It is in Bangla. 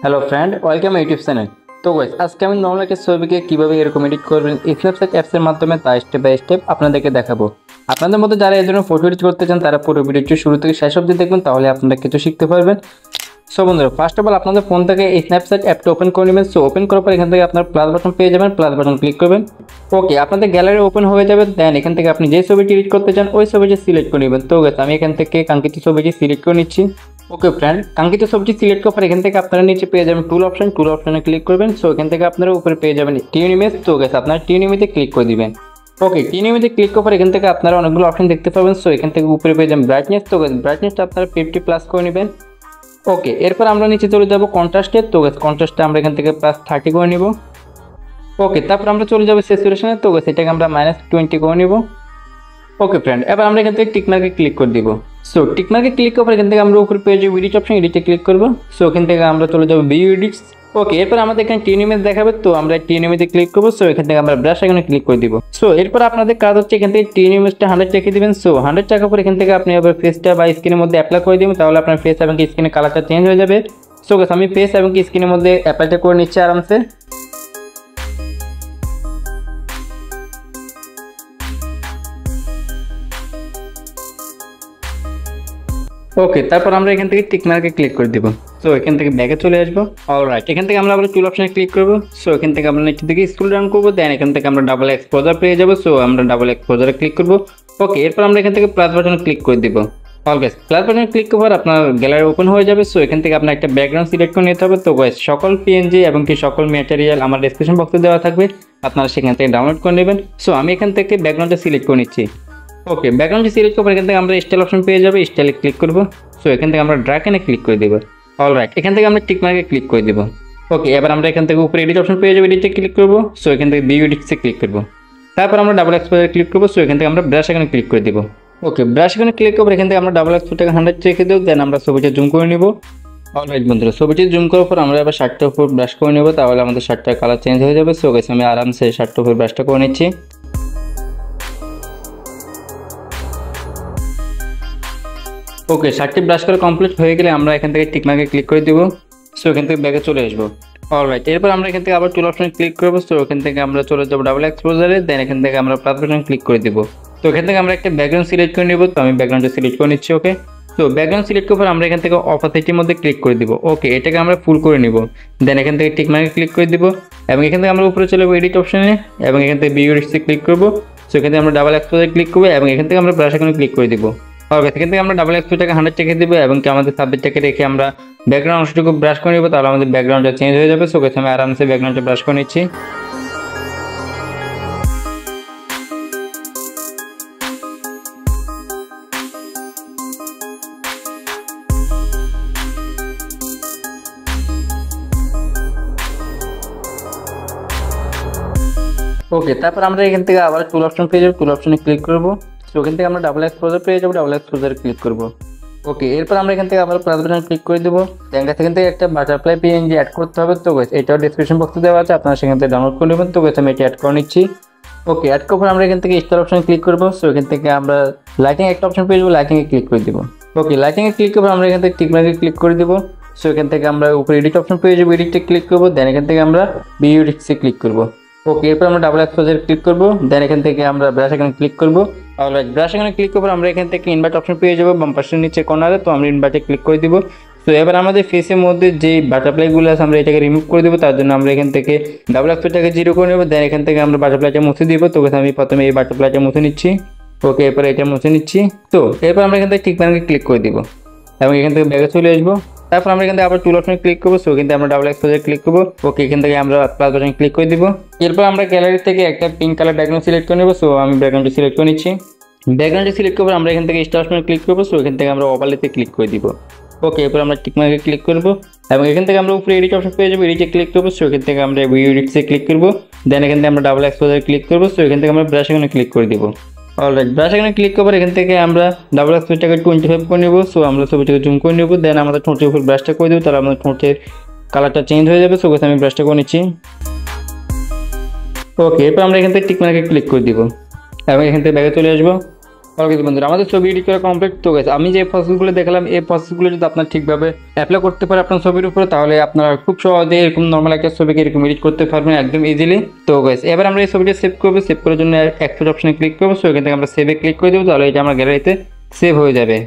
Hello friend, welcome YouTube channel. তো গাইস, আজকে আমি নর্মাল একটা ছবিকে কীভাবে এরকম এডিট করবেন এই স্ন্যাপচ্যাট অ্যাপসের মাধ্যমে তা স্টেপ বাই স্টেপ আপনাদেরকে দেখাবো। আপনাদের মধ্যে যারা এই ধরনের ফটো এডিট করতে চান তারা পুরো ভিডিওটি শুরু থেকে শেষ অবধি দেখবেন, তাহলে আপনারা কিছু শিখতে পারবেন। সো বন্ধুরা, ফার্স্ট অফ অল আপনাদের ফোন থেকে এই স্ন্যাপচ্যাট অ্যাপটা ওপেন করে নেবেন। সো ওপেন করার পর এখান থেকে আপনার প্লাস বাটন পেয়ে যাবেন, প্লাস বাটন ক্লিক করবেন। ওকে, আপনাদের গ্যালারি ওপেন হয়ে যাবে। দেন এখান থেকে আপনি যে ছবিটি এডিট করতে চান ওই ছবিটি সিলেক্ট করে নেবেন। তো গাইস, আমি এখান থেকে কাঙ্ক্ষিত ছবিটি সিলেক্ট করে নিচ্ছি। ওকে ফ্রেন্ড, কাঙ্ক্ষিত ছবিটি সিলেক্ট করার পর এখান থেকে আপনারা নিচে পেয়ে যাবেন টুল অপশনে ক্লিক করবেন। সো এখান থেকে আপনারা উপরে পেয়ে যাবেন টিউন ইমেজ। তো গাইস, আপনারা টিউন ইমেজে ক্লিক করে দিবেন। ওকে, টিউন ইমেজে ক্লিক করার পর এখান থেকে আপনারা অনেকগুলো অপশন দেখতে পাবেন। সো এখান থেকে উপরে পেয়ে যাবেন ব্রাইটনেস। তো গাইস, ব্রাইটনেসটা আপনারা 50 প্লাস করে নেবেন। ওকে, এরপর আমরা নিচে চলে যাব কন্ট্রাস্টে। তো গাইস, কন্ট্রাস্টটা আমরা এখান থেকে প্লাস 30 করে নিব। ওকে, তারপর আমরা চলে যাব স্যাচুরেশনে। তো গাইস, এটাকে আমরা -20 করে নিব। ওকে ফ্রেন্ড, এবার আমরা এখান থেকে টিকমার্কে ক্লিক করে দিব। সো টিকমার্কে ক্লিক করার পর এখান থেকে আমরা উপরে পেয়ে যাবো এডিট অপশন, এডিটে ক্লিক করব। সো এখান থেকে আমরা চলে যাবো ভিউ এডিটস। ওকে, এরপর আমাদের এখানে টিন ইমেজ দেখাবে। তো আমরা টিন ইমেজে ক্লিক করবো। সো এখান থেকে আমরা ব্রাশ আইকনে ক্লিক করে দিব। সো এরপর আপনাদের কাজ হচ্ছে এখান থেকে টিন ইমেজটা 100 রেখে দিবেন। সো 100 টাকা পর এখান থেকে আপনি আবার ফেসটা বা স্ক্রিনের মধ্যে অ্যাপ্লাই করে দিবেন, তাহলে আপনার ফেস এবং স্ক্রিনের কালারটা চেঞ্জ হয়ে যাবে। সো গাইস, আমি ফেস এবং স্ক্রিনের মধ্যে অ্যাপ্লাইটা করে নিচ্ছি আরামসে। ওকে, তারপর আমরা এখান থেকে টিক মার্কে ক্লিক করে দিব। সো এখান থেকে ব্যাকে চলে আসবো। অলরাইট, এখান থেকে আমরা আবার টুল অপশনে ক্লিক করব। সো এখান থেকে আমরা নিচের দিকে স্ক্রল ডাউন করব। দেন এখান থেকে আমরা ডাবল এক্সপোজার পেয়ে যাব। সো আমরা ডাবল এক্সপোজারে ক্লিক করব। ওকে, এরপর আমরা এখান থেকে প্লাস বাটনে ক্লিক করে দিব। অল গাইস, প্লাস বাটনে ক্লিক করার আপনার গ্যালারি ওপেন হয়ে যাবে। সো এখান থেকে আপনার একটা ব্যাকগ্রাউন্ড সিলেক্ট করে নিতে হবে। তো গাইস, সকল পিএনজি এবং কি সকল ম্যাটেরিয়াল আমার ডেসক্রিপশন বক্সে দেওয়া থাকবে, আপনারা সেখান থেকে ডাউনলোড করে নেবেন। সো আমি এখান থেকে ব্যাকগ্রাউন্ডটা সিলেক্ট করে নিচ্ছি। ওকে, ব্যাকগ্রাউন্ডটি সিলেক্ট করার এখান থেকে আমরা স্টাইল অপশন পেয়ে যাবে, স্টাইলে ক্লিক করব। সো এখান থেকে আমরা ড্র্যাগ এনে ক্লিক করে দেব। অলরাইট, এখান থেকে আমরা টিক মার্কে ক্লিক করে দেব। ওকে, এবার আমরা এখান থেকে উপরে এডিট অপশন পেয়ে যাবো, এডিটে ক্লিক করব। সো এখান থেকে ভিউ এডিটসে ক্লিক করব। তারপর আমরা ডাবল এক্সপোজারে ক্লিক করব। সো এখান থেকে আমরা ব্রাশ এখানে ক্লিক করে দেব। ওকে, ব্রাশ এখানে ক্লিক করব। এখান থেকে আমরা ডাবল এক্সপোজারটাকে 100 রেখে দেব। দেন আমরা ছবিটা জুম করে নিব। অলরাইট বন্ধুরা, ছবিটি জুম করার পর আমরা এবার শার্টটার উপর ব্রাশ করে নেব, তাহলে আমাদের শার্টটার কালার চেঞ্জ হয়ে যাবে। সো গাইস, আমি আরামসে শার্টটার উপর ব্রাশটা করে নিচ্ছি। ওকে, শার্টটি ব্রাশ করা কমপ্লিট হয়ে গেলে আমরা এখান থেকে টিক মার্কে ক্লিক করে দিব। সো এখান থেকে ব্যাকে চলে আসবো। অলরাইট, এরপর আমরা এখান থেকে আবার টুল অপশনে ক্লিক করবো। সো এখান থেকে আমরা চলে যাবো ডাবল এক্সপোজারে। দেন এখান থেকে আমরা প্লাস বাটনে ক্লিক করে দিব। তো এখান থেকে আমরা একটা ব্যাকগ্রাউন্ড সিলেক্ট করে নিব। তো আমি ব্যাকগ্রাউন্ডটা সিলেক্ট করে নিচ্ছি। ওকে, তো ব্যাকগ্রাউন্ড সিলেক্ট করার পর আমরা এখান থেকে অপাসিটির মধ্যে ক্লিক করে দিব। ওকে, এটাকে আমরা ফুল করে নিব। দেন এখান থেকে টিক মার্কে ক্লিক করে দিব এবং এখান থেকে আমরা উপরে চলে যাবো এডিট অপশনে এবং এখান থেকে ভিউ এডিটসে ক্লিক করবো। সো এখান থেকে আমরা ডাবল এক্সপোজারে ক্লিক করবো এবং এখান থেকে আমরা ব্রাশ আইকনে ক্লিক করে দিব। ওকে, এখান থেকে আমরা ডাবল এক্সপোজারটাকে 100 রেখে দেবো এবং কি আমাদের সাবজেক্টটাকে রেখে আমরা ব্যাকগ্রাউন্ড অংশটুকু ব্রাশ করে নেবো, তাহলে আমাদের ব্যাকগ্রাউন্ডটা চেঞ্জ হয়ে যাবে। সো গাইস, আমি আরামসে ব্যাকগ্রাউন্ডটা ব্রাশ করে নিচ্ছি। ওকে, তারপর আমরা এখান থেকে আবার টুল অপশন পেয়ে যাবো, টুল অপশনে ক্লিক করবো। সো এখান থেকে আমরা ডাবল এক্সপোজার পেয়ে যাবো, ডাবল এক্সপোজারে ক্লিক করবো। ওকে, এরপর আমরা এখান থেকে আবার প্লাস বাটনে ক্লিক করে দেবো। এখান থেকে একটা বাটারফ্লাই পিএনজি অ্যাড করতে হবে। তো গাইস, এটাও ডেসক্রিপশন বক্সে দেওয়া আছে, আপনারা সেখান থেকে ডাউনলোড করে নেবেন। তো গাইস, আমি এটা অ্যাড করে নিচ্ছি। ওকে, অ্যাড করার পর আমরা এখান থেকে স্টার অপশনে ক্লিক করবো। সো এখান থেকে আমরা লাইটিং একটা অপশন পেয়ে যাবো, লাইটিংয়ে ক্লিক করে দেবো। ওকে, লাইটিংয়ে ক্লিক করবো আমরা এখান থেকে টিক মার্কে ক্লিক করে দেবো। সো এখান থেকে আমরা উপরে এডিট অপশন পেয়ে যাবো, এডিটে ক্লিক করবো। দেন এখান থেকে আমরা ভিউ এডিটসে ক্লিক করবো। ওকে, এরপর আমরা ডাবল এক্সপোজারে ক্লিক করবো। দেন এখান থেকে আমরা ব্রাশ এখানে ক্লিক করবো। অলরাইট, ব্রাশ এখানে ক্লিক করবো আমরা এখান থেকে ইনভার্ট অপশন পেয়ে যাবো বাম পাশের নিচে কর্নারে। তো আমরা ইনভার্টে ক্লিক করে দিব। তো এবার আমাদের ফেসের মধ্যে যে বাটারফ্লাইগুলো আছে আমরা এটাকে রিমুভ করে দেবো। তার জন্য আমরা এখান থেকে ডাবল এক্সপোজারটাকে 0 করে নেবো। দেন এখান থেকে আমরা বাটারফ্লাইটা মুছে দিব। তো আমি প্রথমে এই বাটারফ্লাইটা মুছে নিচ্ছি। ওকে, এরপর এটা মুছে নিচ্ছি। তো এরপর আমরা এখান থেকে টিক মার্কে ক্লিক করে দিব এবং এখান থেকে ব্যাগে চলে আসবো। তারপর আমরা এখান থেকে আবার টুল অপশনে ক্লিক করবো। সো কিন্তু আমরা ডাবল এক্সপোজারে ক্লিক করবো। ওকে, এখান থেকে আমরা প্লাস বাটনে ক্লিক করে দিব। এরপর আমরা গ্যালারি থেকে একটা পিঙ্ক কালার ব্যাকগ্রাউন্ড সিলেক্ট করে নেবো। সো আমি ব্যাকগ্রাউন্ডটা সিলেক্ট করে নিচ্ছি। ব্যাকগ্রাউন্ডে সিলেক্ট করবো আমরা এখান থেকে স্টার অপশনে ক্লিক করবো। সো এখান থেকে আমরা ওভারলেতে ক্লিক করে দিব। ওকে, এরপর আমরা টিক মার্কে ক্লিক করবো এবং এখান থেকে আমরা উপরে এডিট অপশন পেয়ে যাবো, এডিটে ক্লিক করবো। সো এখান থেকে আমরা ভিউ এডিটসে ক্লিক করবো। দেন এখান থেকে আমরা ডাবল এক্সপোজারে ক্লিক করবো। সো এখান থেকে আমরা ব্রাশ এখানে ক্লিক করে দিব। অলরাইট, ব্রাশ এখানে ক্লিক করার এখান থেকে আমরা ডাবল এক্সপোজারটাকে 25 করে নেবো। সো আমরা ছবিটাকে জুম করে নেবো। দেন আমাদের ঠোঁটের উপর ব্রাশটা করে দেবো, তাহলে আমাদের ঠোঁটের কালারটা চেঞ্জ হয়ে যাবে। সো গাইস, আমি ব্রাশটা করে নিচ্ছি। ওকে, এরপর আমরা এখান থেকে টিক মার্কে ক্লিক করে দিব এবং এখান থেকে ব্যাগে চলে আসবো। ওকে বন্ধুরা, আমাদের ছবি এডিট করা কমপ্লিট। তো গেছে আমি যে প্রসেসগুলো দেখালাম এই প্রসেসগুলো যদি আপনার ঠিকভাবে অ্যাপ্লাই করতে পারে আপনার ছবির উপরে, তাহলে আপনারা খুব সহজে এরকম নর্মাল একটা ছবিকে এরকম এডিট করতে পারবেন একদম ইজিলি। তো গেছে এবার আমরা এই ছবিটা সেভ করবো। সেভ করার জন্য এক্সপোর্ট অপশনে ক্লিক করবো। সো এখান থেকে আমরা সেভে ক্লিক করে দেবো, তাহলে এটা আমার গ্যালারিতে সেভ হয়ে যাবে।